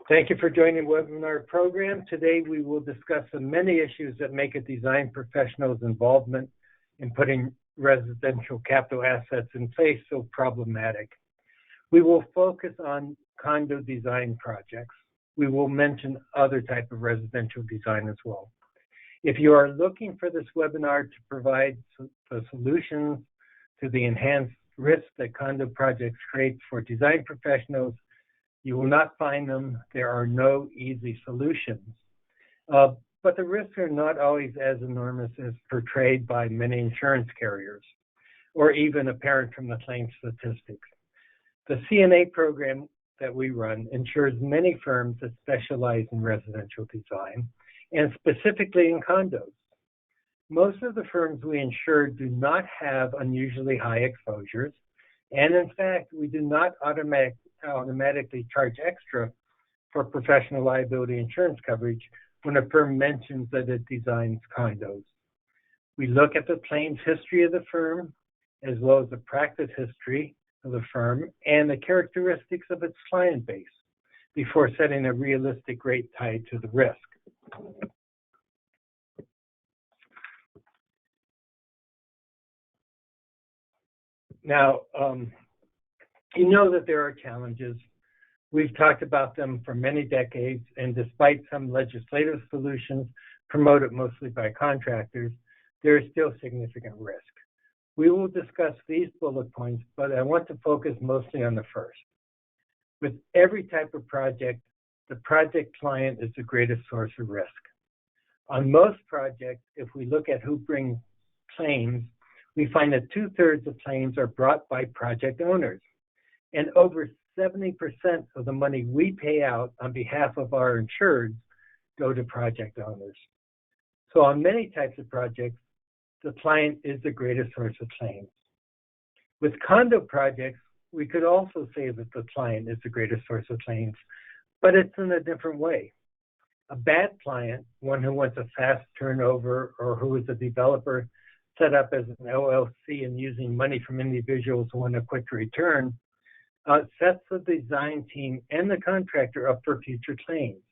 Thank you for joining the webinar program. Today we will discuss the many issues that make a design professional's involvement in putting residential capital assets in place so problematic. We will focus on condo design projects. We will mention other types of residential design as well. If you are looking for this webinar to provide the solutions to the enhanced risks that condo projects create for design professionals, you will not find them. There are no easy solutions. But the risks are not always as enormous as portrayed by many insurance carriers, or even apparent from the claim statistics. The CNA program that we run insures many firms that specialize in residential design, and specifically in condos. Most of the firms we insure do not have unusually high exposures, and in fact, we do not automatically charge extra for professional liability insurance coverage when a firm mentions that it designs condos. We look at the claims history of the firm, as well as the practice history of the firm and the characteristics of its client base before setting a realistic rate tied to the risk. Now, you know that there are challenges. We've talked about them for many decades, and despite some legislative solutions promoted mostly by contractors, there is still significant risk. We will discuss these bullet points, but I want to focus mostly on the first. With every type of project, the project client is the greatest source of risk. On most projects, if we look at who brings claims, we find that 2/3 of claims are brought by project owners, and over 70% of the money we pay out on behalf of our insureds go to project owners. So on many types of projects, the client is the greatest source of claims. With condo projects, we could also say that the client is the greatest source of claims, but it's in a different way. A bad client, one who wants a fast turnover or who is a developer set up as an LLC and using money from individuals who want a quick return, sets the design team and the contractor up for future claims.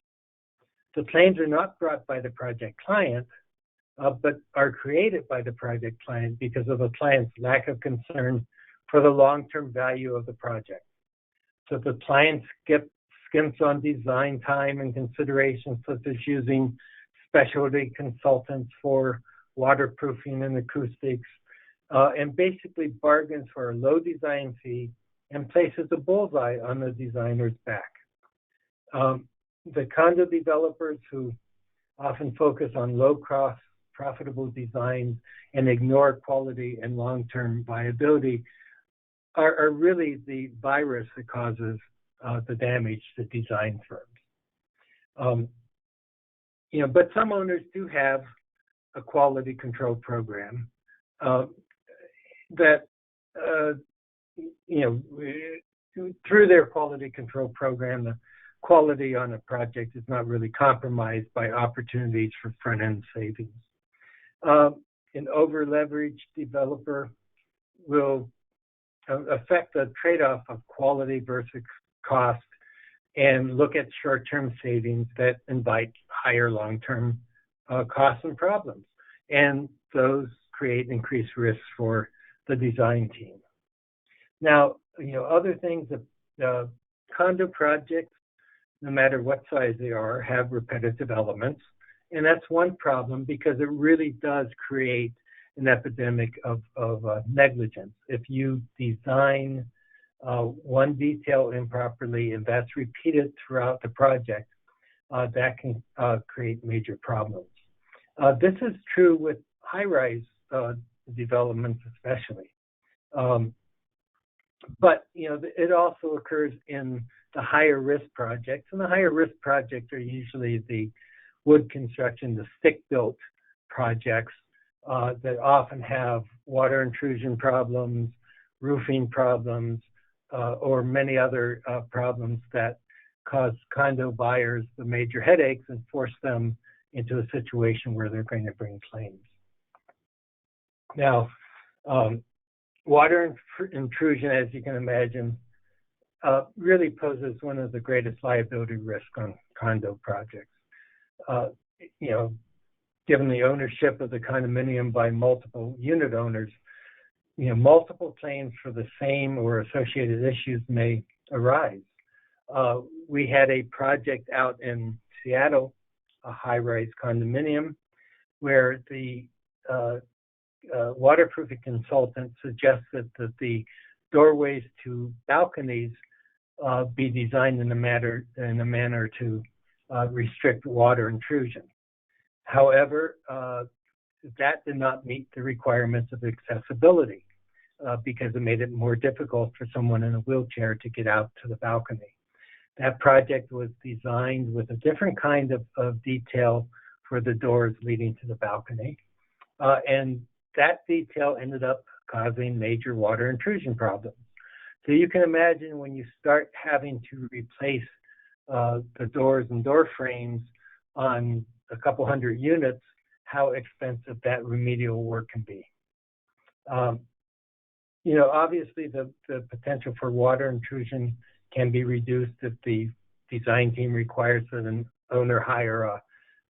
The claims are not brought by the project client, but are created by the project client because of the client's lack of concern for the long-term value of the project. So the client skims on design time and considerations such as using specialty consultants for waterproofing and acoustics, and basically bargains for a low design fee and places a bullseye on the designer's back. The condo developers who often focus on low-cost, profitable designs and ignore quality and long-term viability are really the virus that causes the damage to design firms. But some owners do have a quality control program that through their quality control program, the quality on a project is not really compromised by opportunities for front-end savings. An over-leveraged developer will affect the trade-off of quality versus cost and look at short-term savings that invite higher long-term costs and problems. And those create increased risks for the design team. Now, other things that condo projects, no matter what size they are, have repetitive elements. And that's one problem because it really does create an epidemic of negligence. If you design one detail improperly and that's repeated throughout the project, that can create major problems. This is true with high-rise developments especially. But it also occurs in the higher risk projects, and the higher risk projects are usually the wood construction, the stick-built projects that often have water intrusion problems, roofing problems, or many other problems that cause condo buyers the major headaches and force them into a situation where they're going to bring claims. Now, water intrusion, as you can imagine, really poses one of the greatest liability risks on condo projects. You know, given the ownership of the condominium by multiple unit owners, you know, multiple claims for the same or associated issues may arise. We had a project out in Seattle, a high-rise condominium, where the waterproofing consultant suggested that the doorways to balconies be designed in a manner to restrict water intrusion. However, that did not meet the requirements of accessibility because it made it more difficult for someone in a wheelchair to get out to the balcony. That project was designed with a different kind of detail for the doors leading to the balcony. And that detail ended up causing major water intrusion problems. So you can imagine when you start having to replace the doors and door frames on a couple hundred units, how expensive that remedial work can be. You know, obviously the potential for water intrusion can be reduced if the design team requires that an owner hire a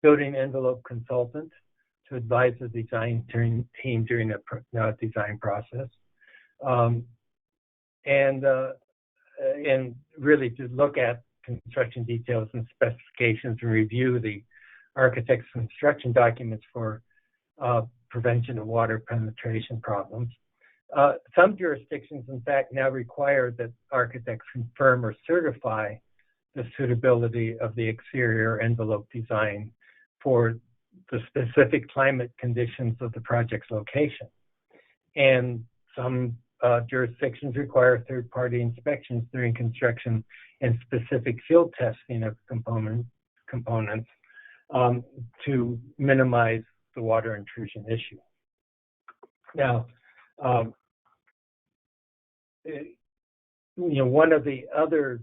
building envelope consultant to advise the design team during the design process. And really to look at construction details and specifications and review the architect's construction documents for prevention of water penetration problems. Some jurisdictions, in fact, now require that architects confirm or certify the suitability of the exterior envelope design for the specific climate conditions of the project's location. And some jurisdictions require third-party inspections during construction and specific field testing of components to minimize the water intrusion issue. Now, you know, one of the other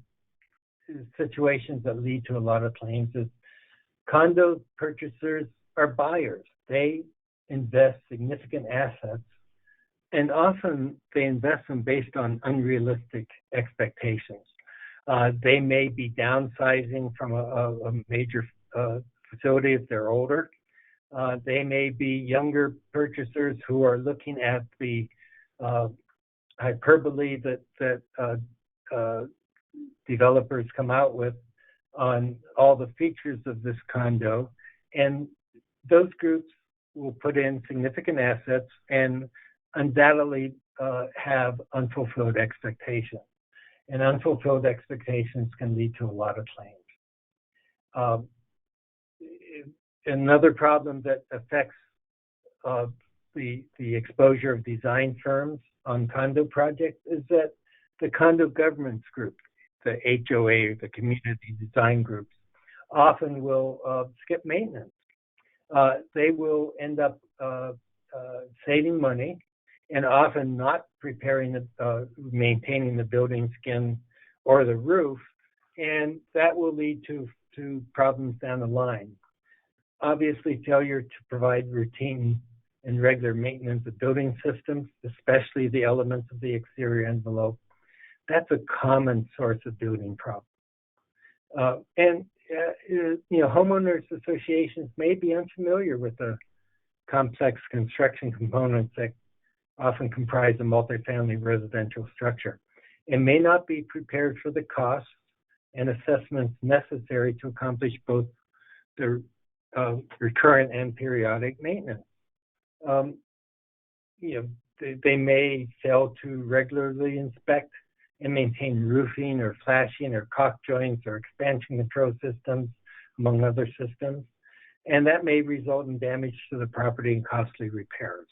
situations that lead to a lot of claims is condo purchasers are buyers. They invest significant assets, and often they invest them based on unrealistic expectations. They may be downsizing from a major facility if they're older. They may be younger purchasers who are looking at the hyperbole that developers come out with on all the features of this condo, and those groups will put in significant assets and undoubtedly have unfulfilled expectations. And unfulfilled expectations can lead to a lot of claims. Another problem that affects the exposure of design firms on condo projects is that the condo governance group, the HOA, the community design groups, often will skip maintenance. They will end up saving money and often not maintaining the building skin or the roof, and that will lead to problems down the line. Obviously, failure to provide routine and regular maintenance of building systems, especially the elements of the exterior envelope, that's a common source of building problems. You know, homeowners associations may be unfamiliar with the complex construction components that often comprise a multifamily residential structure and may not be prepared for the costs and assessments necessary to accomplish both the recurrent and periodic maintenance. You know, they may fail to regularly inspect and maintain roofing or flashing or caulk joints or expansion control systems, among other systems, and that may result in damage to the property and costly repairs.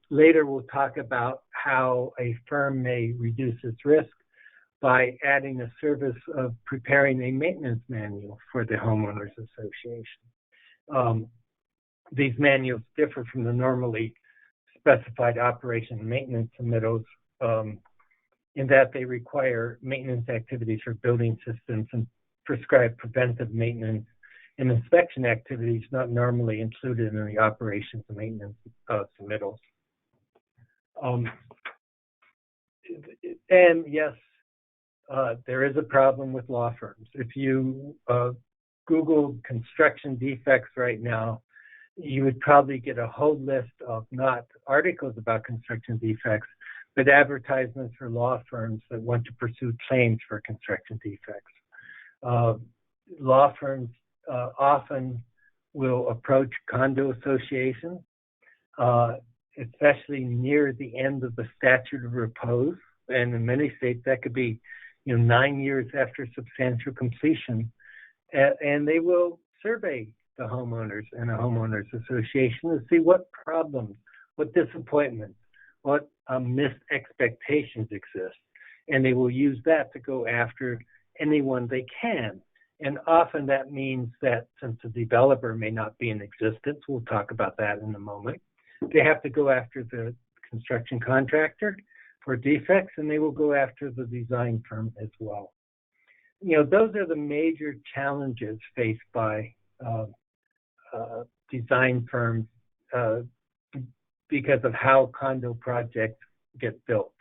Later, we'll talk about how a firm may reduce its risk by adding a service of preparing a maintenance manual for the homeowners association. These manuals differ from the normally specified operation and maintenance submittals in that they require maintenance activities for building systems and prescribe preventive maintenance and inspection activities not normally included in the operations and maintenance submittals. And yes, there is a problem with law firms. If you Google construction defects right now, you would probably get a whole list of not articles about construction defects, but advertisements for law firms that want to pursue claims for construction defects. Law firms often will approach condo associations, especially near the end of the statute of repose. And in many states, that could be 9 years after substantial completion. And they will survey the homeowners and a homeowners association to see what problems, what disappointments, what missed expectations exist. And they will use that to go after anyone they can. And often that means that since the developer may not be in existence, we'll talk about that in a moment, they have to go after the construction contractor for defects, and they will go after the design firm as well. Those are the major challenges faced by design firms because of how condo projects get built.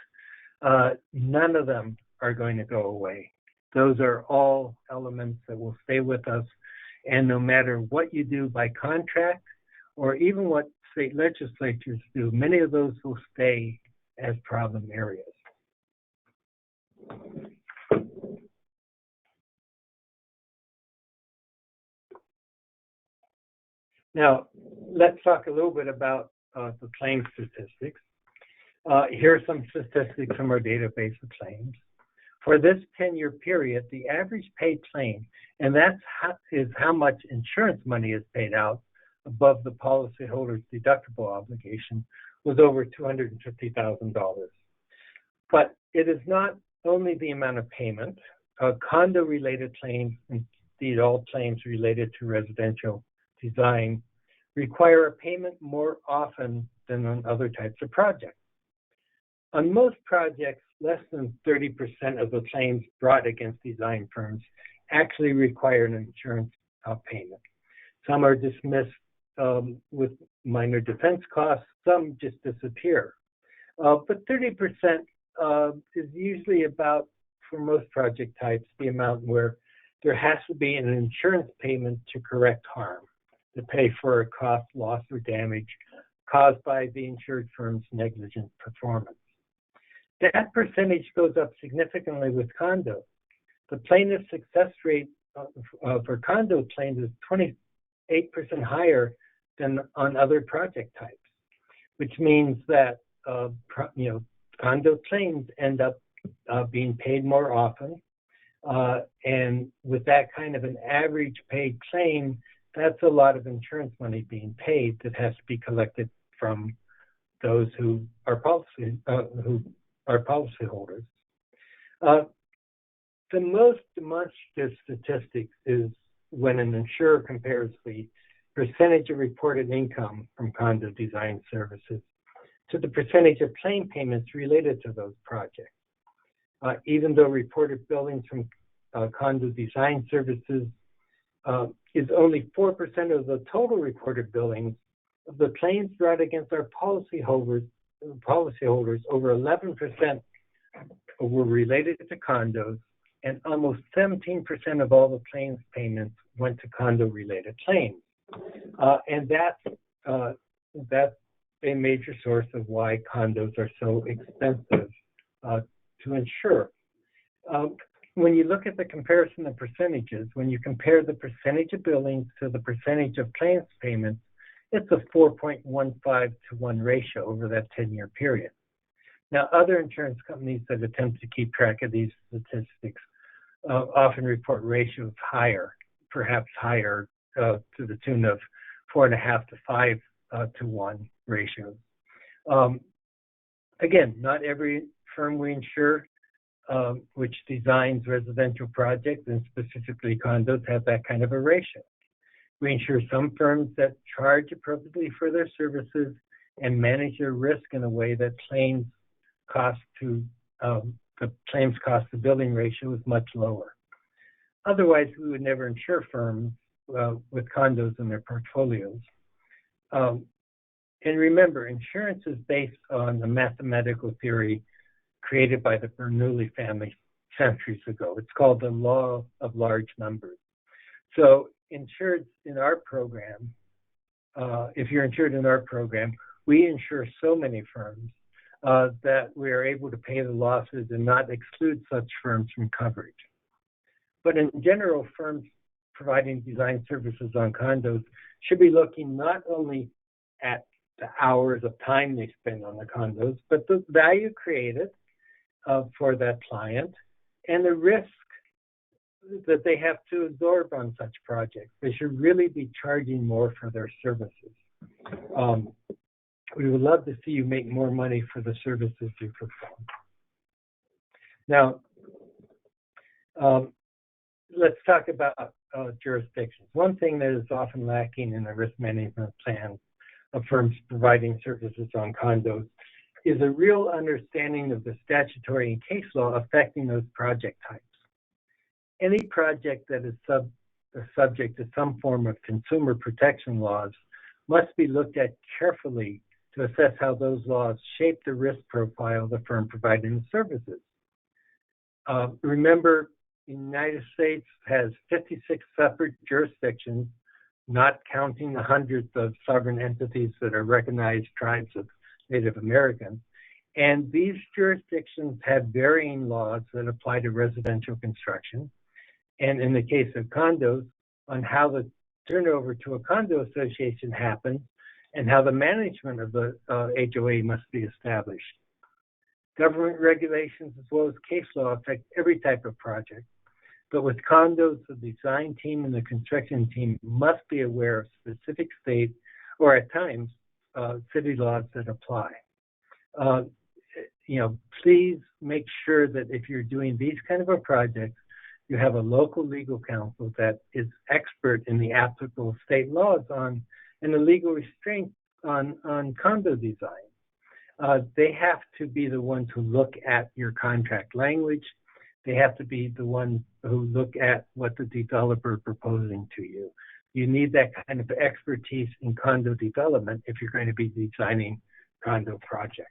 None of them are going to go away. Those are all elements that will stay with us. And no matter what you do by contract or even what state legislatures do, many of those will stay as problem areas. Now, let's talk a little bit about the claim statistics. Here are some statistics from our database of claims. For this 10-year period, the average paid claim, and that is how much insurance money is paid out above the policyholder's deductible obligation, was over $250,000. But it is not only the amount of payment. Condo-related claims, indeed all claims related to residential design, require a payment more often than on other types of projects. On most projects, less than 30% of the claims brought against design firms actually require an insurance payment. Some are dismissed with minor defense costs, some just disappear. But 30% is usually about, for most project types, the amount where there has to be an insurance payment to correct harm, to pay for a cost, loss, or damage caused by the insured firm's negligent performance. That percentage goes up significantly with condo. The plaintiff success rate for condo claims is 28% higher than on other project types, which means that condo claims end up being paid more often. And with that kind of an average paid claim, that's a lot of insurance money being paid that has to be collected from those who are policyholders. The most demonstrative statistic is when an insurer compares the percentage of reported income from condo design services to the percentage of claim payments related to those projects. Even though reported billings from condo design services is only 4% of the total reported billings, of the claims brought against our policyholders, over 11% were related to condos, and almost 17% of all the claims payments went to condo-related claims. And that's a major source of why condos are so expensive to insure. When you look at the comparison of percentages, when you compare the percentage of billings to the percentage of claims payments, it's a 4.15 to 1 ratio over that 10-year period. Now, other insurance companies that attempt to keep track of these statistics often report ratios higher, perhaps higher to the tune of 4.5 to 5 to 1 ratios. Again, not every firm we insure which designs residential projects and specifically condos have that kind of a ratio. We insure some firms that charge appropriately for their services and manage their risk in a way that the claims cost to billing ratio is much lower. Otherwise, we would never insure firms with condos in their portfolios. And remember, insurance is based on a mathematical theory created by the Bernoulli family centuries ago. It's called the law of large numbers. So insured in our program, if you're insured in our program, we insure so many firms that we are able to pay the losses and not exclude such firms from coverage. But in general, firms providing design services on condos should be looking not only at the hours of time they spend on the condos, but the value created for that client and the risk that they have to absorb on such projects. They should really be charging more for their services. We would love to see you make more money for the services you perform. Now, let's talk about jurisdictions. One thing that is often lacking in the risk management plans of firms providing services on condos is a real understanding of the statutory and case law affecting those project types. Any project that is subject to some form of consumer protection laws must be looked at carefully to assess how those laws shape the risk profile of the firm providing the services. Remember, the United States has 56 separate jurisdictions, not counting the hundreds of sovereign entities that are recognized tribes of Native Americans. And these jurisdictions have varying laws that apply to residential construction. And in the case of condos, on how the turnover to a condo association happens and how the management of the HOA must be established. Government regulations as well as case law affect every type of project. But with condos, the design team and the construction team must be aware of specific state or at times city laws that apply. Please make sure that if you're doing these kind of a project, you have a local legal counsel that is expert in the applicable state laws on and the legal restraints on condo design. They have to be the ones who look at your contract language. They have to be the ones who look at what the developer is proposing to you. You need that kind of expertise in condo development if you're going to be designing condo projects.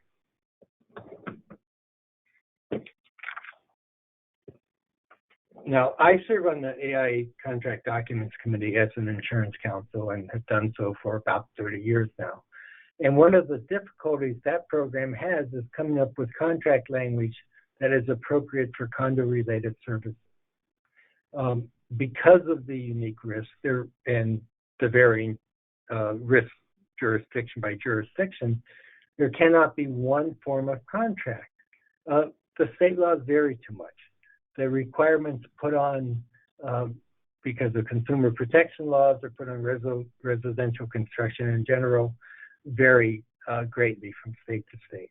Now, I serve on the AI Contract Documents Committee as an insurance counsel and have done so for about 30 years now. And one of the difficulties that program has is coming up with contract language that is appropriate for condo-related services. Because of the unique risks there and the varying risk jurisdiction by jurisdiction, there cannot be one form of contract. The state laws vary too much. The requirements put on, because of consumer protection laws, are put on residential construction in general, vary greatly from state to state.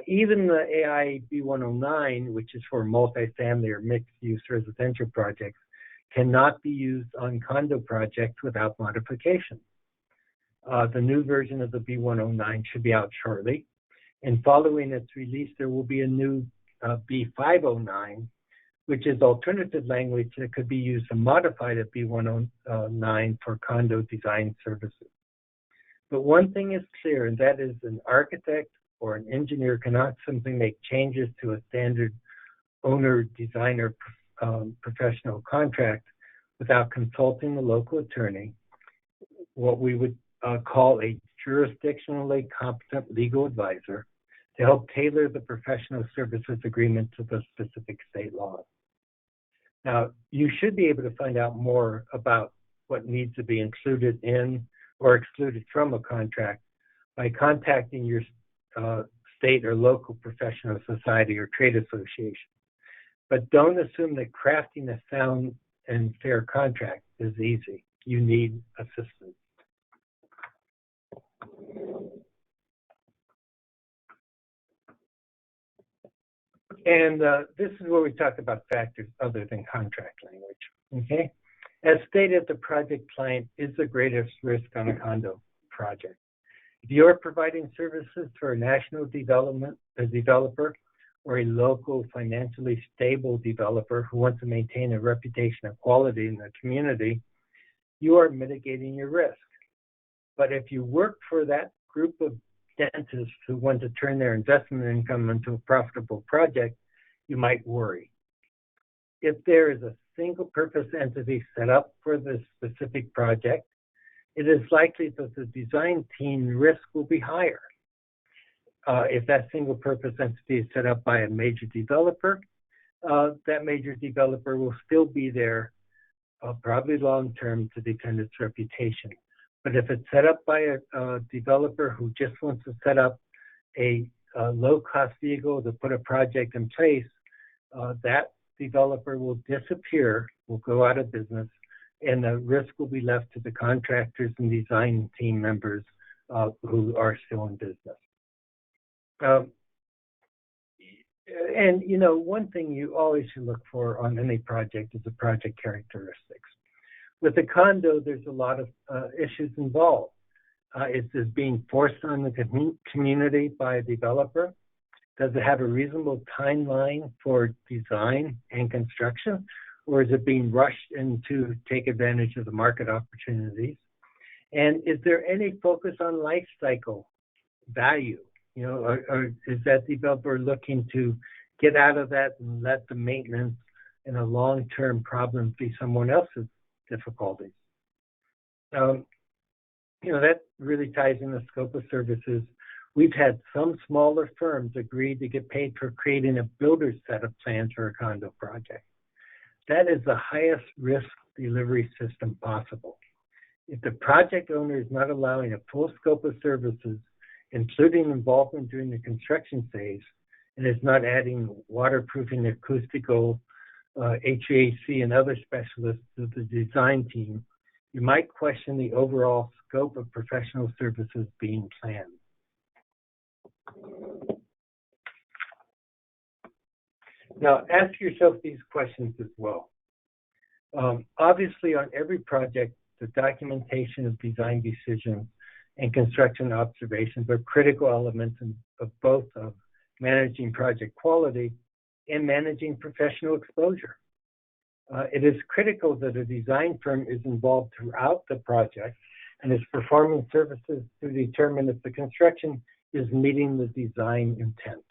Even the AI B109, which is for multifamily or mixed-use residential projects, cannot be used on condo projects without modification. The new version of the B109 should be out shortly, and following its release, there will be a new B509, which is alternative language that could be used to modify the B109 for condo design services. But one thing is clear, and that is an architect or an engineer cannot simply make changes to a standard owner-designer professional contract without consulting the local attorney, what we would call a jurisdictionally competent legal advisor, to help tailor the professional services agreement to the specific state laws. Now, you should be able to find out more about what needs to be included in or excluded from a contract by contacting your state or local professional society or trade association. But don't assume that crafting a sound and fair contract is easy. You need assistance. And this is where we talk about factors other than contract language, okay? As stated, the project client is the greatest risk on a condo project. If you are providing services for a national developer or a local financially stable developer who wants to maintain a reputation of quality in the community, you are mitigating your risk. But if you work for that group of dentists who want to turn their investment income into a profitable project, you might worry. if there is a single-purpose entity set up for this specific project, it is likely that the design team risk will be higher. If that single-purpose entity is set up by a major developer, that major developer will still be there, probably long-term, to defend its reputation. But if it's set up by a developer who just wants to set up a low-cost vehicle to put a project in place, that developer will disappear, will go out of business, and the risk will be left to the contractors and design team members who are still in business. And, you know, one thing you always should look for on any project is the project characteristics. With a condo, there's a lot of issues involved. Is this being forced on the community by a developer? Does it have a reasonable timeline for design and construction? Or is it being rushed in to take advantage of the market opportunities? And is there any focus on life cycle value? You know, or is that developer looking to get out of that and let the maintenance and a long-term problem be someone else's difficulties? You know, that really ties in the scope of services. We've had some smaller firms agree to get paid for creating a builder's set of plans for a condo project. That is the highest risk delivery system possible. If the project owner is not allowing a full scope of services, including involvement during the construction phase, and is not adding waterproofing, acoustical, HVAC, and other specialists to the design team, you might question the overall scope of professional services being planned. Now, ask yourself these questions as well. Obviously, on every project, the documentation of design decisions and construction observations are critical elements of both of managing project quality and managing professional exposure. It is critical that a design firm is involved throughout the project and is performing services to determine if the construction is meeting the design intent.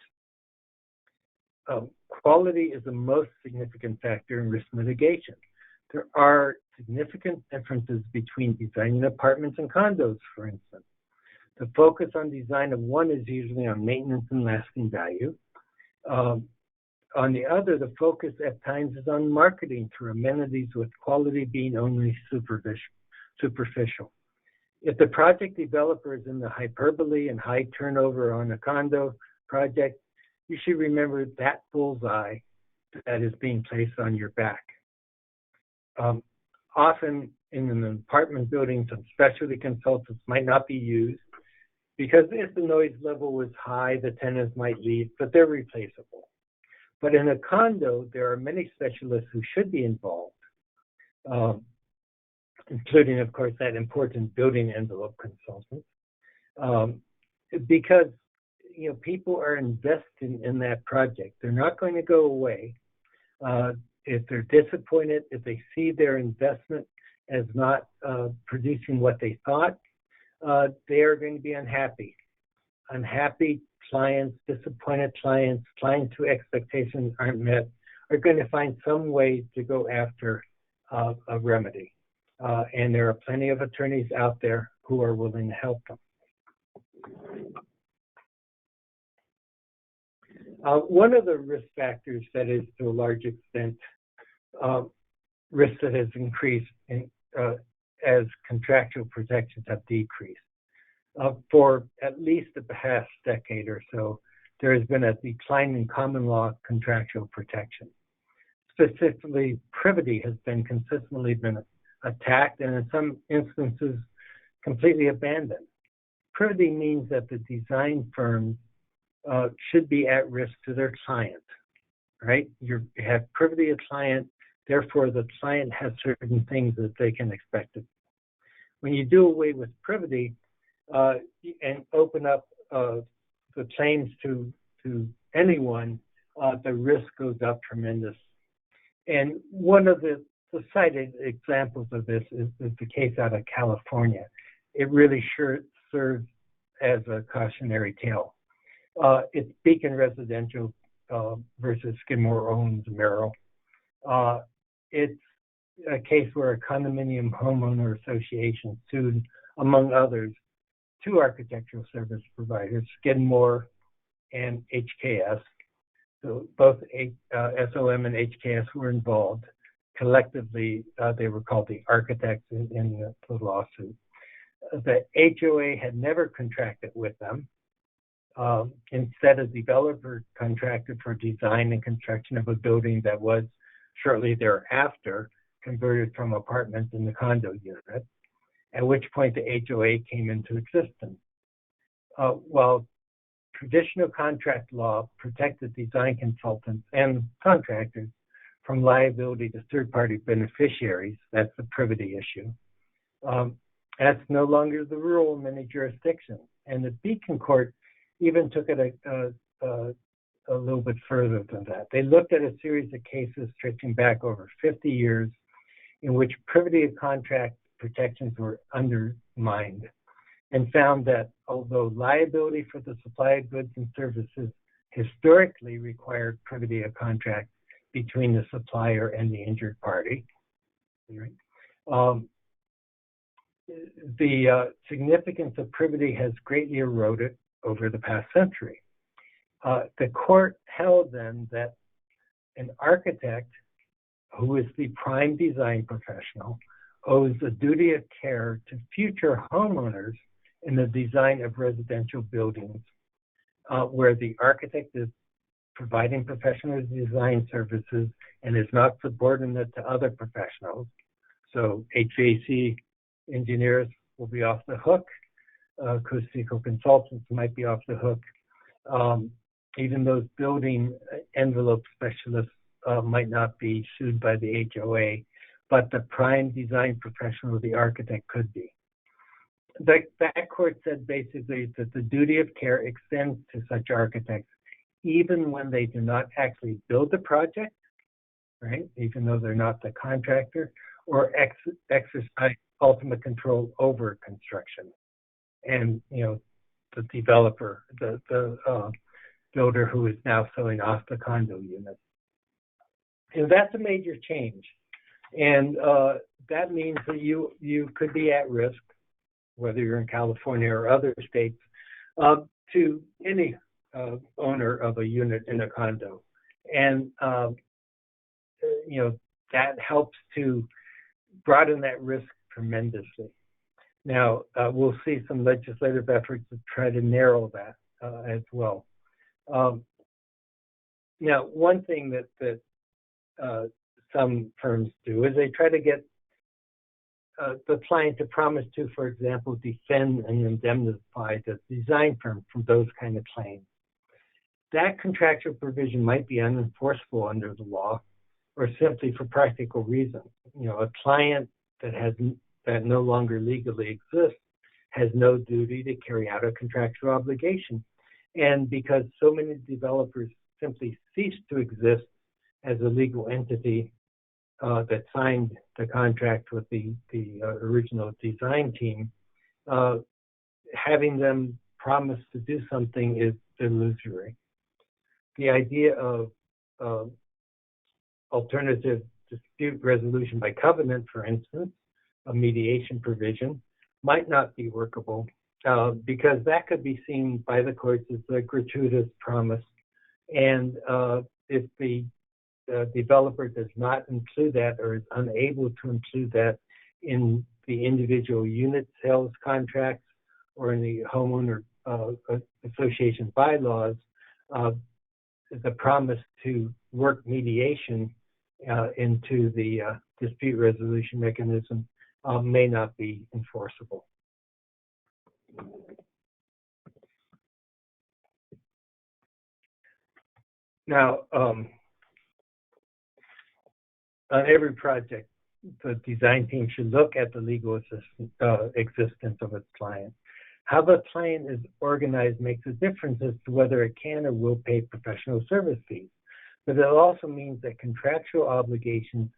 Quality is the most significant factor in risk mitigation. There are significant differences between designing apartments and condos, for instance. The focus on design of one is usually on maintenance and lasting value. On the other, the focus at times is on marketing through amenities, with quality being only superficial. If the project developer is in the hyperbole and high turnover on a condo project, you should remember that bullseye that is being placed on your back. Often in an apartment building, some specialty consultants might not be used because if the noise level was high, the tenants might leave, but they're replaceable. But in a condo, there are many specialists who should be involved, including, of course, that important building envelope consultant, because you know people are invested in that project. They're not going to go away. If they're disappointed, if they see their investment as not producing what they thought, they are going to be unhappy. Unhappy clients, disappointed clients, clients whose expectations aren't met, are going to find some way to go after a remedy. And there are plenty of attorneys out there who are willing to help them. One of the risk factors that is to a large extent risk that has increased as contractual protections have decreased. For at least the past decade or so, there has been a decline in common law contractual protection. Specifically, privity has been consistently attacked and in some instances completely abandoned. Privity means that the design firms should be at risk to their client, right? You have privity of client, therefore the client has certain things that they can expect. When you do away with privity and open up the claims to anyone, the risk goes up tremendous. And one of the cited examples of this is the case out of California. It really sure serves as a cautionary tale. It's Beacon Residential versus Skidmore Owens Merrill. It's a case where a condominium homeowner association sued, among others, two architectural service providers, Skidmore and HKS. So both SOM and HKS were involved. Collectively, they were called the architects in the lawsuit. The HOA had never contracted with them. Instead, a developer contracted for design and construction of a building that was shortly thereafter converted from apartments into condo units, at which point the HOA came into existence. While traditional contract law protected design consultants and contractors from liability to third-party beneficiaries, that's the privity issue. That's no longer the rule in many jurisdictions. And the Beacon Court even took it a little bit further than that. They looked at a series of cases stretching back over 50 years in which privity of contract protections were undermined, and found that although liability for the supply of goods and services historically required privity of contract between the supplier and the injured party, the significance of privity has greatly eroded over the past century. The court held then that an architect who is the prime design professional owes a duty of care to future homeowners in the design of residential buildings, where the architect is providing professional design services and is not subordinate to other professionals. So HVAC engineers will be off the hook. Acoustical consultants might be off the hook. Even those building envelope specialists might not be sued by the HOA, but the prime design professional, the architect, could be. That court said basically that the duty of care extends to such architects even when they do not actually build the project, right? Even though they're not the contractor, or exercise ultimate control over construction. And, the developer, the builder who is now selling off the condo unit. And that's a major change. And that means that you could be at risk, whether you're in California or other states, to any owner of a unit in a condo. And, that helps to broaden that risk tremendously. Now, we'll see some legislative efforts to try to narrow that as well. Now, one thing that some firms do is they try to get the client to promise to, for example, defend and indemnify the design firm from those kind of claims. That contractual provision might be unenforceable under the law, or simply for practical reasons. A client that no longer legally exists has no duty to carry out a contractual obligation. And because so many developers simply cease to exist as a legal entity that signed the contract with the original design team, having them promise to do something is illusory. The idea of alternative dispute resolution by covenant, for instance, a mediation provision, might not be workable because that could be seen by the courts as a gratuitous promise. And if the developer does not include that or is unable to include that in the individual unit sales contracts or in the homeowner association bylaws, the promise to work mediation into the dispute resolution mechanism may not be enforceable. Now, on every project, the design team should look at the legal existence of its client. How the client is organized makes a difference as to whether it can or will pay professional service fees. But it also means that contractual obligations,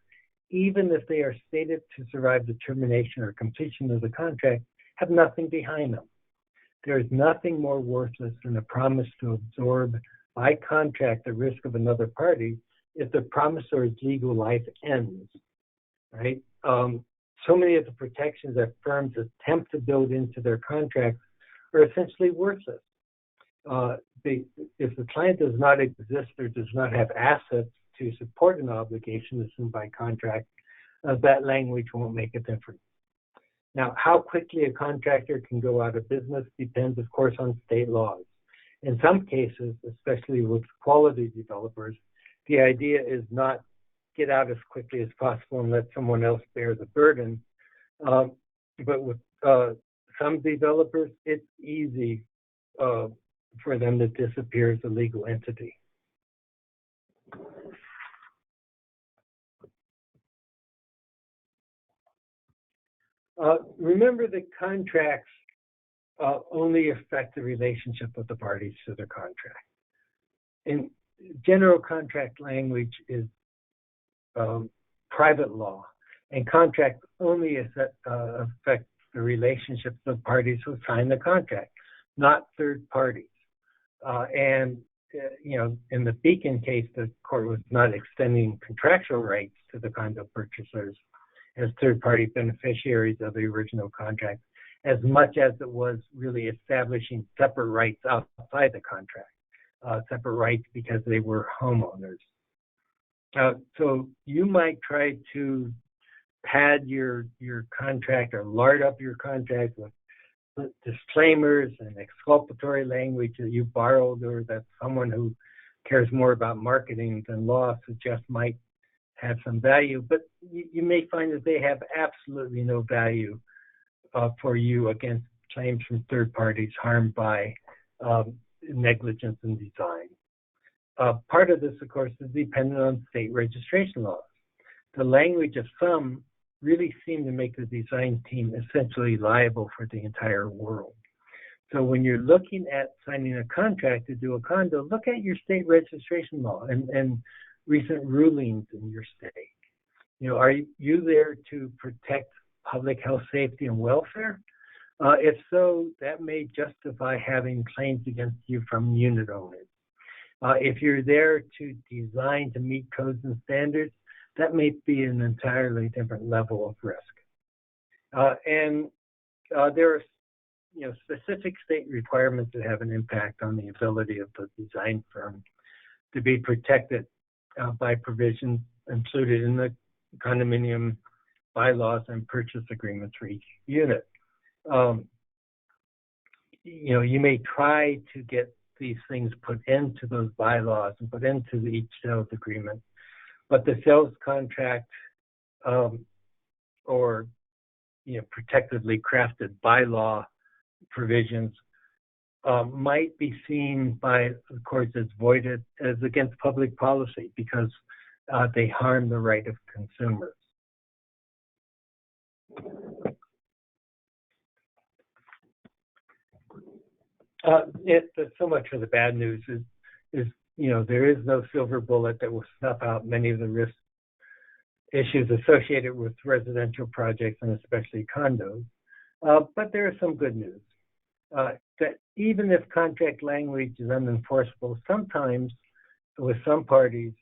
even if they are stated to survive the termination or completion of the contract, have nothing behind them. There is nothing more worthless than a promise to absorb by contract the risk of another party if the promisor's legal life ends, right? So many of the protections that firms attempt to build into their contracts are essentially worthless. If the client does not exist or does not have assets to support an obligation assumed by contract, that language won't make a difference. Now, how quickly a contractor can go out of business depends, of course, on state laws. In some cases, especially with quality developers, the idea is not get out as quickly as possible and let someone else bear the burden. But with some developers, it's easy for them to disappear as a legal entity. Remember that contracts only affect the relationship of the parties to the contract. In general contract language is private law, and contracts only affect the relationships of parties who sign the contract, not third parties. In the Beacon case, the court was not extending contractual rights to the condo purchasers as third-party beneficiaries of the original contract, as much as it was really establishing separate rights outside the contract, separate rights because they were homeowners. So you might try to pad your contract or lard up your contract with disclaimers and exculpatory language that you borrowed or that someone who cares more about marketing than law suggests might have some value, but you may find that they have absolutely no value for you against claims from third parties harmed by negligence in design. Part of this, of course, is dependent on state registration laws. The language of some really seem to make the design team essentially liable for the entire world. So when you're looking at signing a contract to do a condo, look at your state registration law and recent rulings in your state. Are you there to protect public health, safety, and welfare? If so, that may justify having claims against you from unit owners. If you're there to design to meet codes and standards, that may be an entirely different level of risk. There are specific state requirements that have an impact on the ability of the design firm to be protected by provisions included in the condominium bylaws and purchase agreements for each unit. You may try to get these things put into those bylaws and put into each sales agreement, but the sales contract or protectively crafted bylaw provisions might be seen by the courts as voided as against public policy because they harm the right of consumers. So much for the bad news is there is no silver bullet that will snuff out many of the risk issues associated with residential projects and especially condos. But there is some good news. That even if contract language is unenforceable, sometimes with some parties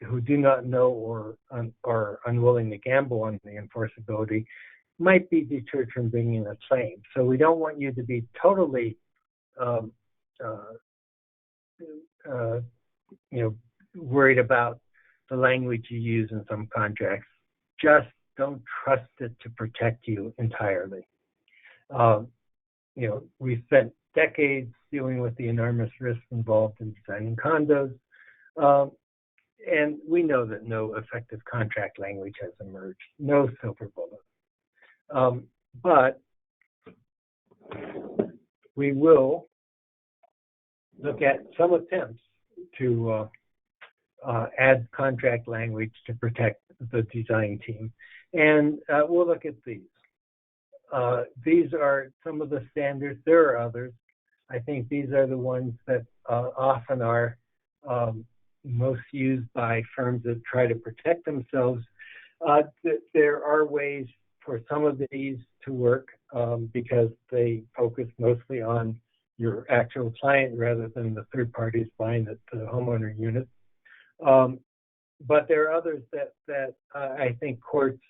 who do not know or are unwilling to gamble on the enforceability, might be deterred from bringing a claim. So we don't want you to be totally, worried about the language you use in some contracts. Just don't trust it to protect you entirely. We've spent decades dealing with the enormous risks involved in designing condos, and we know that no effective contract language has emerged, no silver bullet. But we will look at some attempts to add contract language to protect the design team. And we'll look at these. These are some of the standards. There are others. I think these are the ones that often are most used by firms that try to protect themselves. There are ways for some of these to work because they focus mostly on your actual client rather than the third parties buying the homeowner unit. But there are others that I think courts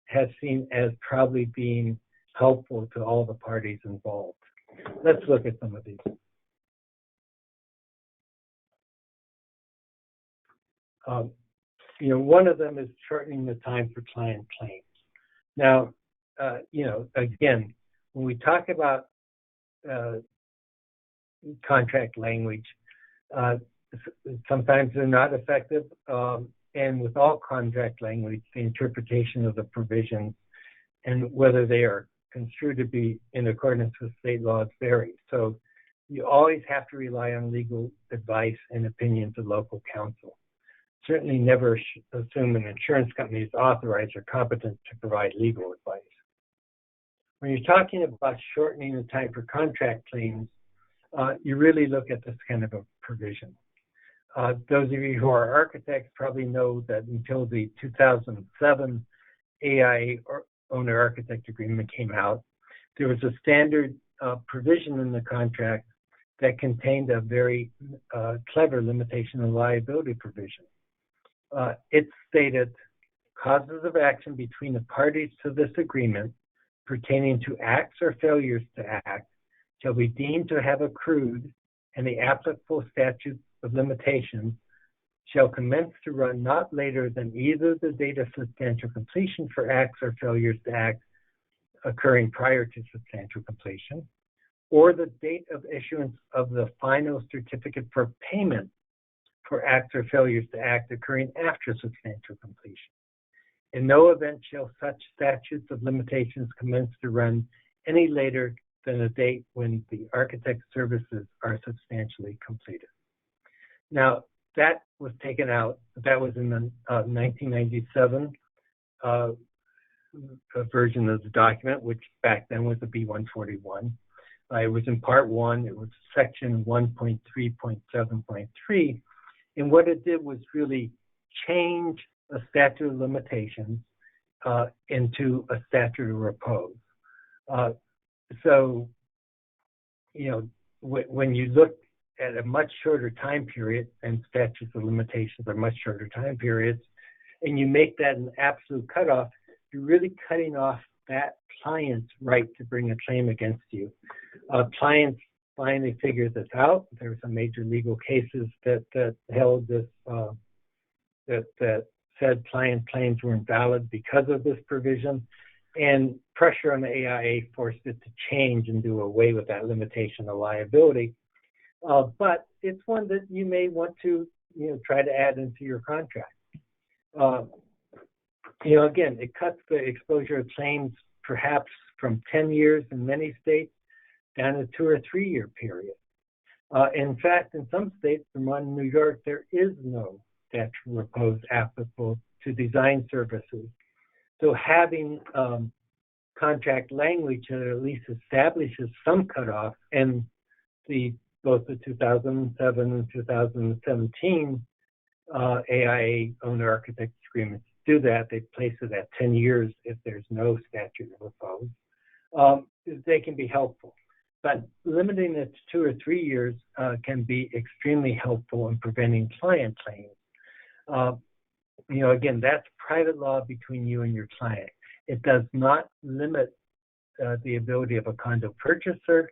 have seen as probably being helpful to all the parties involved. Let's look at some of these. One of them is shortening the time for client claims. Now, again, when we talk about contract language, sometimes they're not effective, and with all contract language, the interpretation of the provisions and whether they are construed to be in accordance with state laws varies. So you always have to rely on legal advice and opinions of local counsel. Certainly never assume an insurance company is authorized or competent to provide legal advice. When you're talking about shortening the time for contract claims, you really look at this kind of a provision. Those of you who are architects probably know that until the 2007 AIA owner-architect agreement came out, there was a standard provision in the contract that contained a very clever limitation of liability provision. It stated, causes of action between the parties to this agreement pertaining to acts or failures to act shall be deemed to have accrued, and the applicable statute of limitations shall commence to run not later than either the date of substantial completion for acts or failures to act occurring prior to substantial completion, or the date of issuance of the final certificate for payment for acts or failures to act occurring after substantial completion. In no event shall such statutes of limitations commence to run any later than the date when the architect's services are substantially completed. Now, that was taken out. That was in the 1997 version of the document, which back then was the B-141. It was in Part 1. It was Section 1.3.7.3. And what it did was really change a statute of limitations into a statute of repose. So, when you look at a much shorter time period, and statutes of limitations are much shorter time periods, and you make that an absolute cutoff, you're really cutting off that client's right to bring a claim against you. Clients finally figured this out. There were some major legal cases that held this, that said client claims were invalid because of this provision, and pressure on the AIA forced it to change and do away with that limitation of liability. But it's one that you may want to, try to add into your contract. Again, it cuts the exposure of claims perhaps from 10 years in many states down to 2 or 3 year period. In fact, in some states, Vermont and New York, there is no statute of repose applicable to design services. So having contract language that at least establishes some cutoff, and both the 2007 and 2017 AIA owner-architect agreements do that. They place it at 10 years if there's no statute of repose. They can be helpful. But limiting it to 2 or 3 years can be extremely helpful in preventing client claims. Again, that's private law between you and your client. It does not limit the ability of a condo purchaser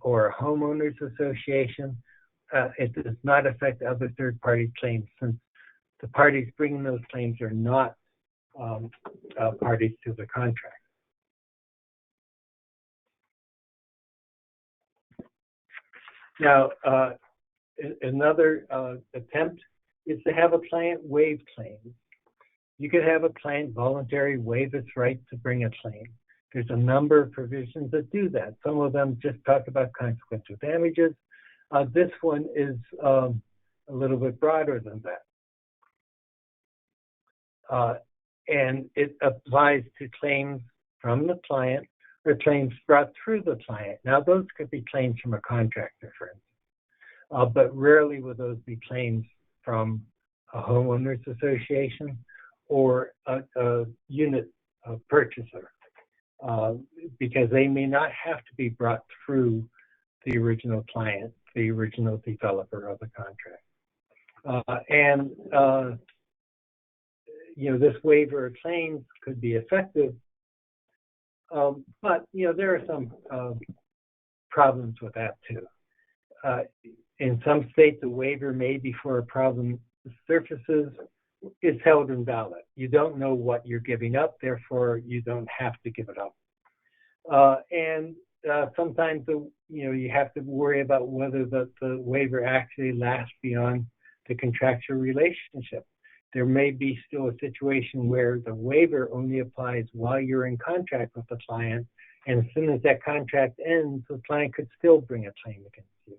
or a homeowners association. It does not affect other third-party claims, since the parties bringing those claims are not parties to the contract. Now, another attempt is to have a client waive claims. You could have a client voluntarily waive its right to bring a claim. There's a number of provisions that do that. Some of them just talk about consequential damages. This one is a little bit broader than that. And it applies to claims from the client or claims brought through the client. Now, those could be claims from a contractor, for instance, but rarely will those be claims from a homeowners association or a unit purchaser, because they may not have to be brought through the original client, the original developer of the contract. And this waiver of claims could be effective, but there are some problems with that too. In some states, a waiver made before a problem surfaces is held invalid. You don't know what you're giving up, therefore you don't have to give it up. And sometimes you have to worry about whether the waiver actually lasts beyond the contractual relationship. There may be still a situation where the waiver only applies while you're in contract with the client, and as soon as that contract ends, the client could still bring a claim against you.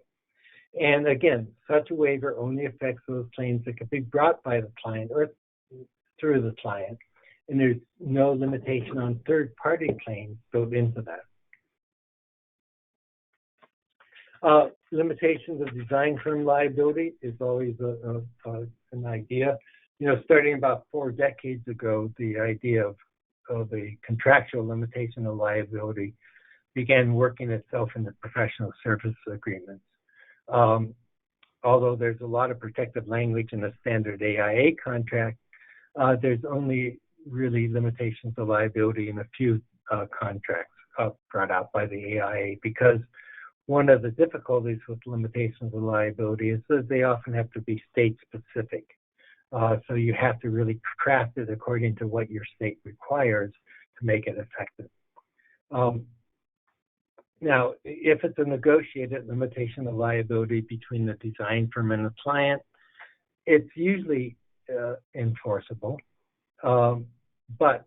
And again, such a waiver only affects those claims that can be brought by the client or through the client, and there's no limitation on third-party claims built into that. Limitations of design firm liability is always an idea. Starting about 4 decades ago, the idea of a contractual limitation of liability began working itself into professional service agreements. Although there's a lot of protective language in the standard AIA contract, there's only really limitations of liability in a few contracts brought out by the AIA, because one of the difficulties with limitations of liability is that they often have to be state-specific. So you have to really craft it according to what your state requires to make it effective. Now, if it's a negotiated limitation of liability between the design firm and the client, it's usually enforceable, but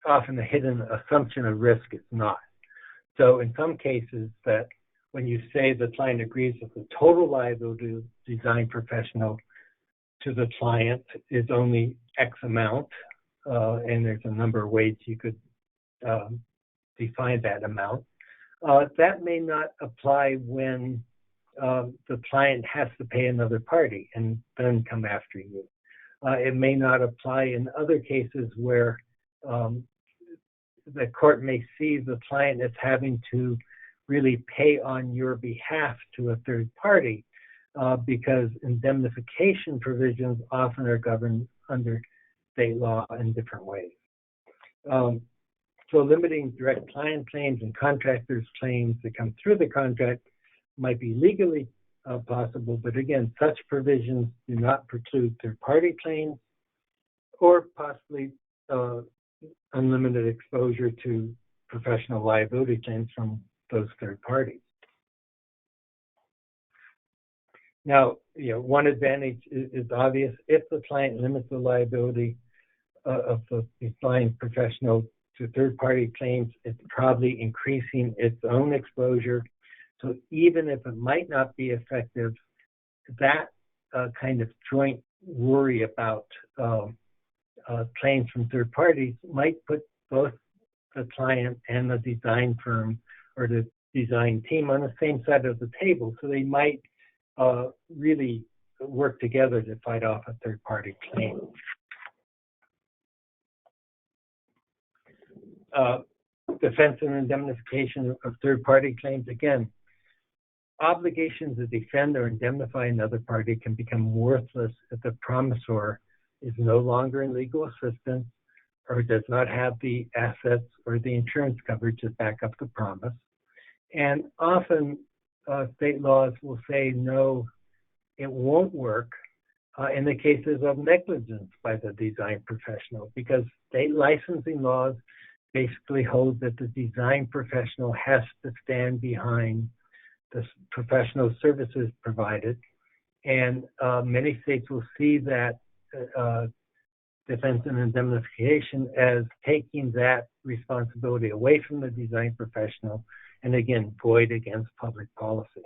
often the hidden assumption of risk is not. So in some cases, that when you say the client agrees with the total liability of the design professional to the client is only X amount, and there's a number of ways you could define that amount, that may not apply when the client has to pay another party and then come after you. It may not apply in other cases where the court may see the client as having to really pay on your behalf to a third party, because indemnification provisions often are governed under state law in different ways. So limiting direct client claims and contractors' claims that come through the contract might be legally possible, but again, such provisions do not preclude third-party claims or possibly unlimited exposure to professional liability claims from those third parties. Now, one advantage is obvious. If the client limits the liability of the design professional to third-party claims, it's probably increasing its own exposure. So even if it might not be effective, that kind of joint worry about claims from third parties might put both the client and the design firm or the design team on the same side of the table. So they might really work together to fight off a third-party claim. Defense and indemnification of third-party claims. Again, obligations to defend or indemnify another party can become worthless if the promisor is no longer in legal assistance or does not have the assets or the insurance coverage to back up the promise. And often state laws will say, no, it won't work in the cases of negligence by the design professional, because state licensing laws basically hold that the design professional has to stand behind the professional services provided. And many states will see that defense and indemnification as taking that responsibility away from the design professional, and again, void against public policy.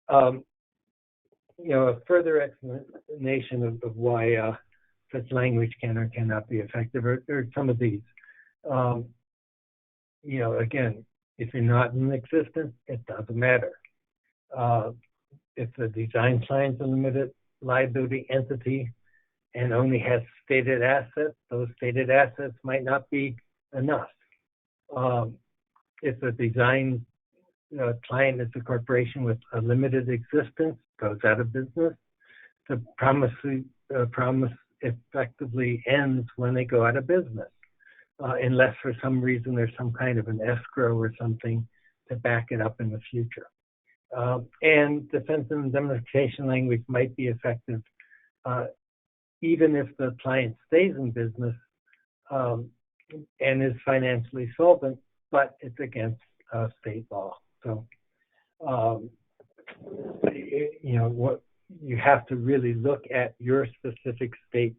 A further explanation of why such language can or cannot be effective are some of these. Again, if you're not in existence, it doesn't matter. If the design client's a limited liability entity and only has stated assets, those stated assets might not be enough. If the design client is a corporation with a limited existence, goes out of business. The promise effectively ends when they go out of business, unless for some reason there's some kind of an escrow or something to back it up in the future. And defense and indemnification language might be effective even if the client stays in business and is financially solvent, but it's against state law. So, what you have to really look at your specific state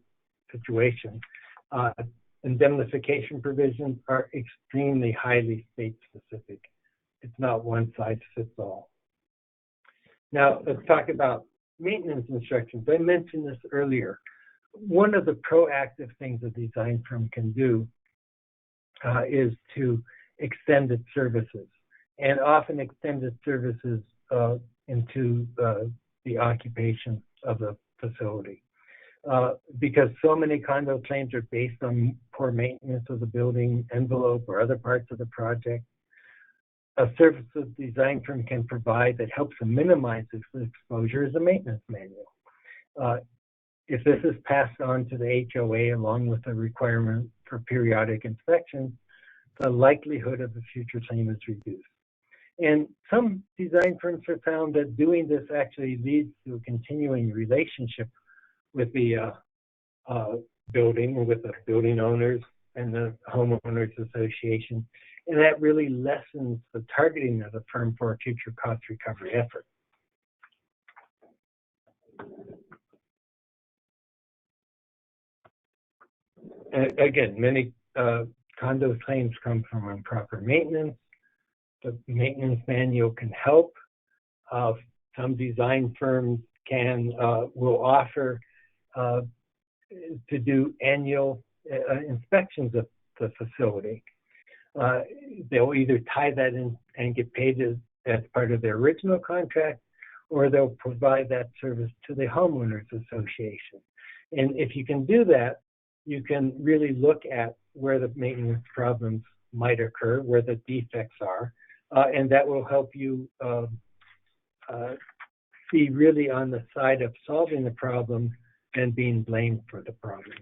situation. Indemnification provisions are extremely highly state specific. It's not one size fits all. Now, let's talk about maintenance instructions. I mentioned this earlier. One of the proactive things a design firm can do is to extend its services, and often extend its services into the occupation of the facility. Because so many condo claims are based on poor maintenance of the building envelope or other parts of the project, a service a design firm can provide that helps to minimize this exposure is a maintenance manual. If this is passed on to the HOA along with the requirement for periodic inspections, the likelihood of a future claim is reduced. And some design firms have found that doing this actually leads to a continuing relationship with the building, or with the building owners and the homeowners association, and that really lessens the targeting of the firm for a future cost recovery effort. Again, many condo claims come from improper maintenance. The maintenance manual can help. Some design firms will offer to do annual inspections of the facility. They'll either tie that in and get paid as part of their original contract, or they'll provide that service to the homeowners association. And if you can do that, you can really look at where the maintenance problems might occur, where the defects are, and that will help you be really on the side of solving the problem than being blamed for the problem.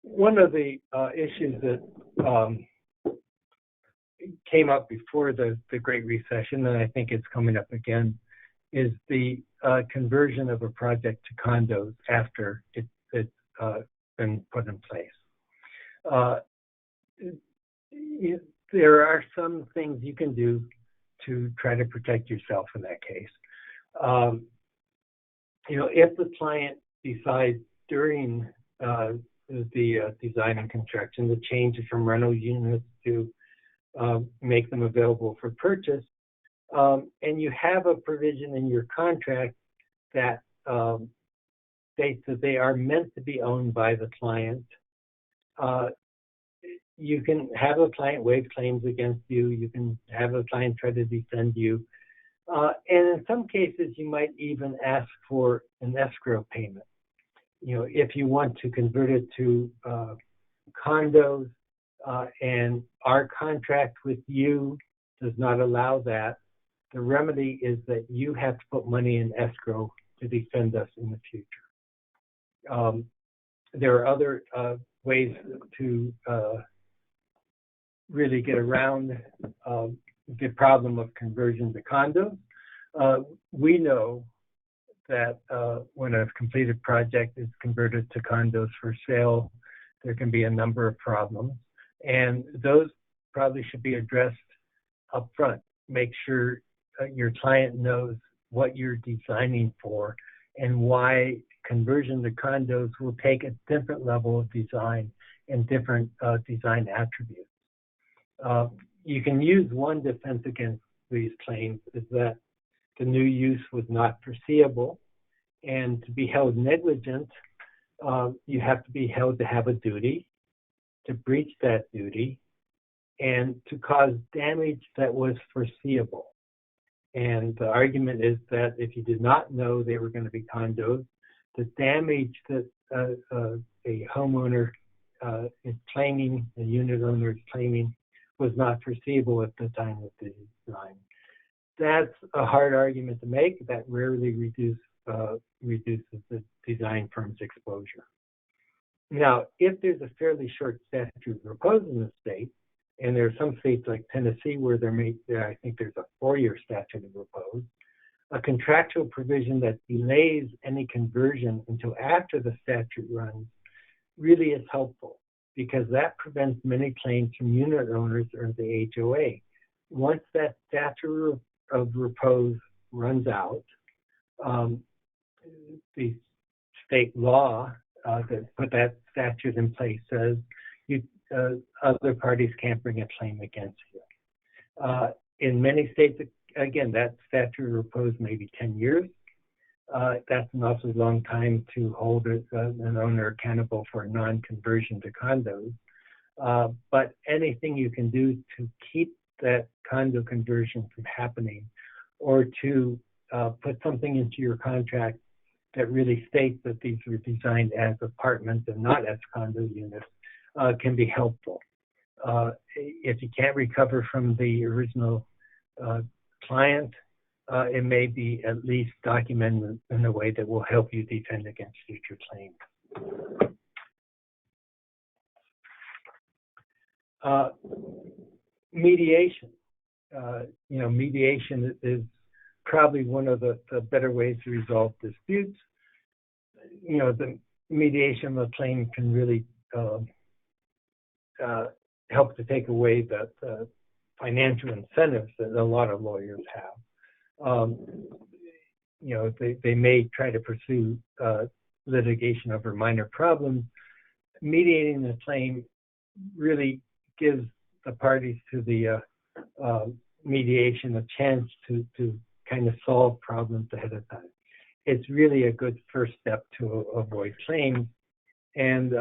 One of the issues that came up before the Great Recession, and I think it's coming up again, is the conversion of a project to condos after it's been put in place. There are some things you can do to try to protect yourself in that case. If the client decides during the design and construction to change from rental units to make them available for purchase, and you have a provision in your contract that states that they are meant to be owned by the client, you can have a client waive claims against you. You can have a client try to defend you. And in some cases, you might even ask for an escrow payment. If you want to convert it to condos and our contract with you does not allow that, the remedy is that you have to put money in escrow to defend us in the future. There are other ways to really get around the problem of conversion to condos. We know that when a completed project is converted to condos for sale, there can be a number of problems, and those probably should be addressed up front. Make sure your client knows what you're designing for and why conversion to condos will take a different level of design and different design attributes. You can use one defense against these claims is that the new use was not foreseeable, and to be held negligent, you have to be held to have a duty, to breach that duty, and to cause damage that was foreseeable. And the argument is that if you did not know they were going to be condos, the damage that a homeowner is claiming, the unit owner is claiming, was not foreseeable at the time of the design. That's a hard argument to make. That rarely reduces the design firm's exposure. Now, if there's a fairly short statute of repose in the state, and there are some states like Tennessee where I think there's a 4-year statute of repose, a contractual provision that delays any conversion until after the statute runs really is helpful, because that prevents many claims from unit owners or the HOA. Once that statute of repose runs out, the state law that put that statute in place says other parties can't bring a claim against you. In many states, again, that statute of repose may be 10 years. That's an awfully long time to hold an owner accountable for non-conversion to condos. But anything you can do to keep that condo conversion from happening, or to put something into your contract that really states that these were designed as apartments and not as condo units, can be helpful. If you can't recover from the original client, it may be at least documented in a way that will help you defend against future claims. Mediation. Mediation is probably one of the better ways to resolve disputes. The mediation of a claim can really help to take away the financial incentives that a lot of lawyers have. They may try to pursue litigation over minor problems. Mediating the claim really gives the parties to the mediation a chance to kind of solve problems ahead of time. It's really a good first step to avoid claims. And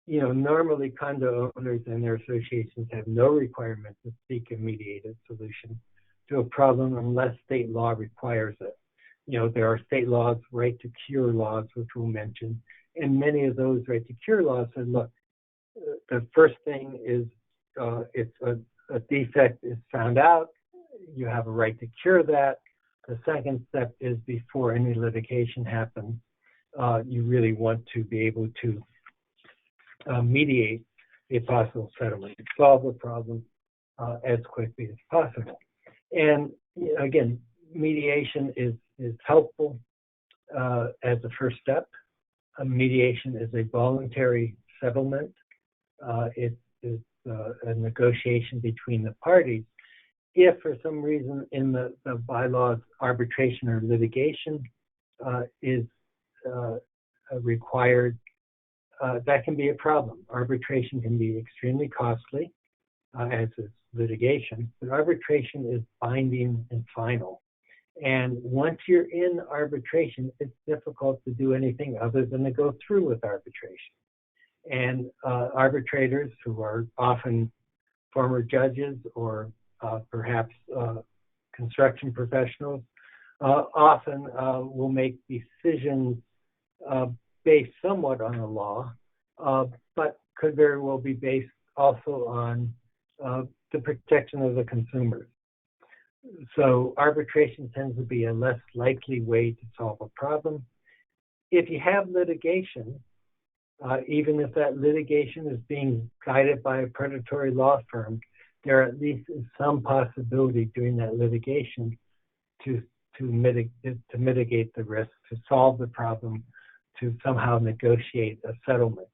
normally condo owners and their associations have no requirement to seek a mediated solution to a problem unless state law requires it. There are state laws, right to cure laws, which we'll mention, and many of those right to cure laws said, look, the first thing is if a defect is found out, you have a right to cure that. The second step is before any litigation happens, you really want to be able to mediate a possible settlement, solve the problem as quickly as possible. And again, mediation is helpful as a first step. Mediation is a voluntary settlement. It's a negotiation between the parties. If for some reason in the bylaws arbitration or litigation is required, that can be a problem. Arbitration can be extremely costly, as is litigation, but arbitration is binding and final. And once you're in arbitration, it's difficult to do anything other than to go through with arbitration. And arbitrators, who are often former judges or perhaps construction professionals, often will make decisions based somewhat on the law, but could very well be based also on the protection of the consumers. So arbitration tends to be a less likely way to solve a problem. If you have litigation, even if that litigation is being guided by a predatory law firm, there at least is some possibility during that litigation to mitigate the risk, to solve the problem, to somehow negotiate a settlement.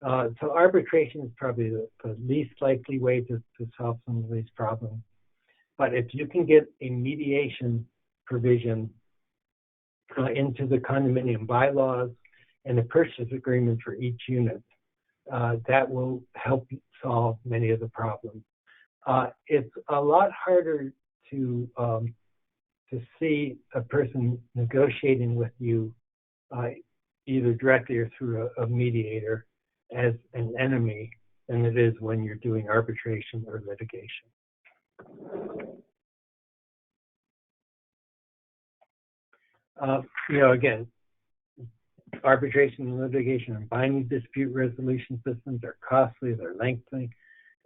So arbitration is probably the least likely way to solve some of these problems. But if you can get a mediation provision into the condominium bylaws and a purchase agreement for each unit, that will help solve many of the problems. It's a lot harder to see a person negotiating with you either directly or through a mediator as an enemy than it is when you're doing arbitration or litigation. Again, Arbitration and litigation and binding dispute resolution systems are costly, they're lengthy,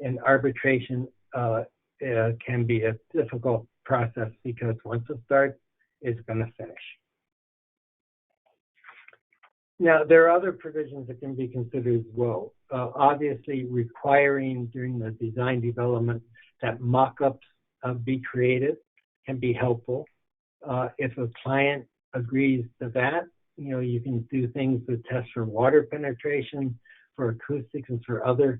and arbitration can be a difficult process because once it starts, it's going to finish. Now, there are other provisions that can be considered as well. Obviously, requiring during the design development that mock-ups be created can be helpful. If a client agrees to that, you can do things to test for water penetration, for acoustics, and for other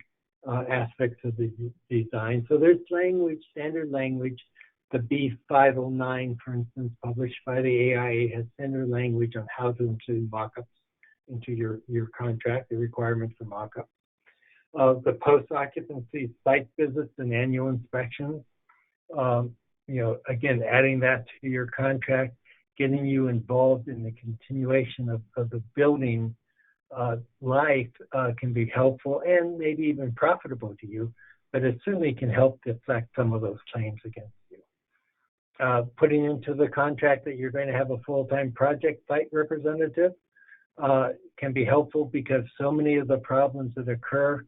aspects of the design. So there's language, standard language. The B509, for instance, published by the AIA, has standard language on how to include mock-ups into your contract, the requirements for mock-up. The post-occupancy site visits and annual inspections, again, adding that to your contract, getting you involved in the continuation of the building life can be helpful and maybe even profitable to you, but it certainly can help deflect some of those claims against you. Putting into the contract that you're going to have a full-time project site representative can be helpful because so many of the problems that occur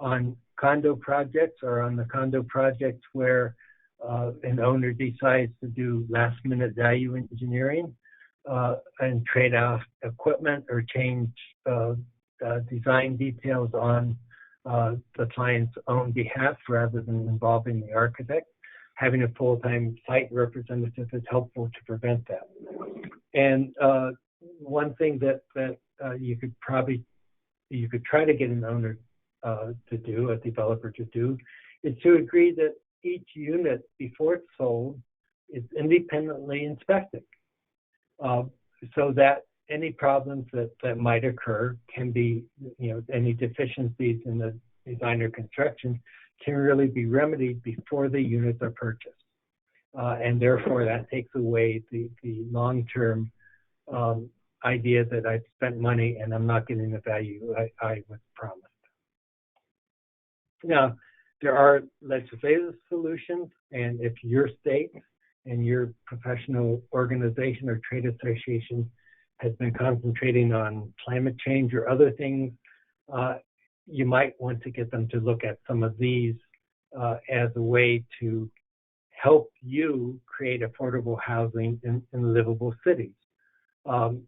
on condo projects or on the condo projects where an owner decides to do last-minute value engineering and trade off equipment or change design details on the client's own behalf rather than involving the architect. Having a full-time site representative is helpful to prevent that. And one thing that you could try to get an owner to do, a developer to do, is to agree that each unit before it's sold is independently inspected, so that any problems that might occur can be, any deficiencies in the design or construction can really be remedied before the units are purchased. And therefore, that takes away the long-term idea that I've spent money and I'm not getting the value I was promised. Now, there are legislative solutions, and if your state and your professional organization or trade association has been concentrating on climate change or other things, you might want to get them to look at some of these as a way to help you create affordable housing in livable cities. To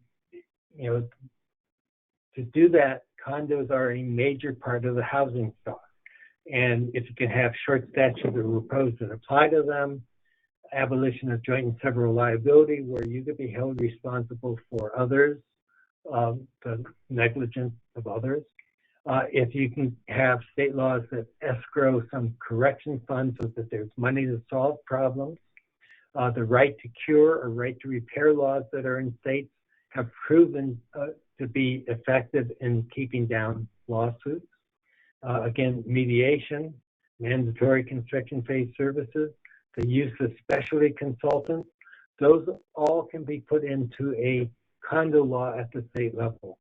do that, condos are a major part of the housing stock. And if you can have short statute of repose that apply to them, abolition of joint and several liability, where you could be held responsible for others, the negligence of others. If you can have state laws that escrow some correction funds so that there's money to solve problems, the right to cure or right to repair laws that are in states have proven to be effective in keeping down lawsuits. Again, mediation, mandatory construction phase services, the use of specialty consultants, those all can be put into a condo law at the state level.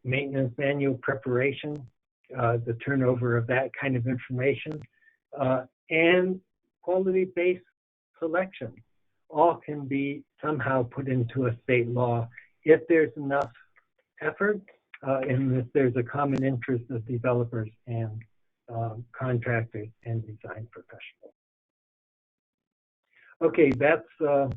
Maintenance manual preparation, the turnover of that kind of information, and quality-based selection all can be somehow put into a state law if there's enough effort and if there's a common interest of developers and contractors and design professionals. Okay, that's some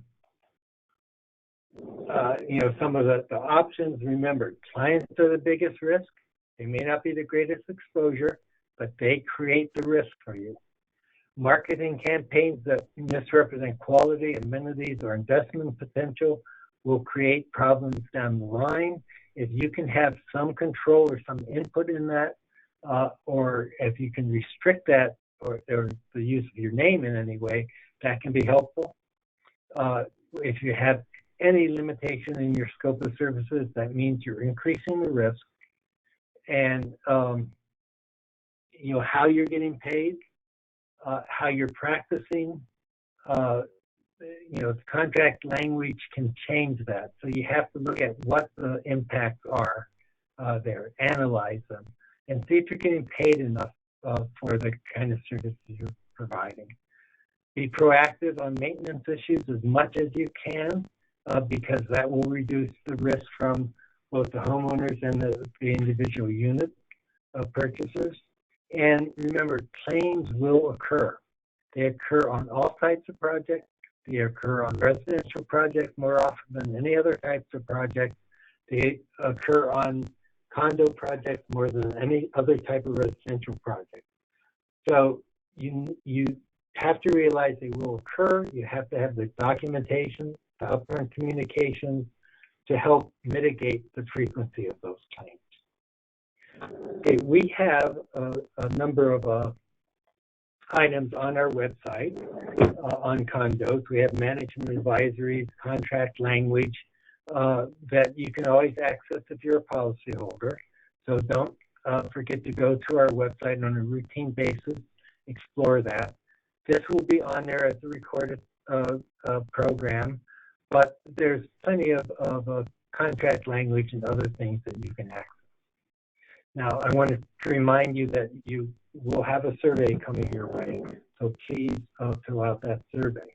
of the options. Remember, clients are the biggest risk. They may not be the greatest exposure, but they create the risk for you. Marketing campaigns that misrepresent quality, amenities, or investment potential will create problems down the line. If you can have some control or some input in that, or if you can restrict that or the use of your name in any way, that can be helpful. If you have any limitation in your scope of services, that means you're increasing the risk. And how you're getting paid, how you're practicing, the contract language can change that. So you have to look at what the impacts are there, analyze them, and see if you're getting paid enough for the kind of services you're providing. Be proactive on maintenance issues as much as you can, because that will reduce the risk from both the homeowners and the individual unit of purchasers. And remember, claims will occur. They occur on all types of projects. They occur on residential projects more often than any other types of projects. They occur on condo projects more than any other type of residential project. So you have to realize they will occur. You have to have the documentation, the upfront communications to help mitigate the frequency of those claims. Okay, we have a number of items on our website on condos. We have management advisories, contract language that you can always access if you're a policyholder. So don't forget to go to our website and on a routine basis, explore that. This will be on there as a recorded program, but there's plenty of contract language and other things that you can access. Now, I wanted to remind you that you will have a survey coming your way, so please fill out that survey.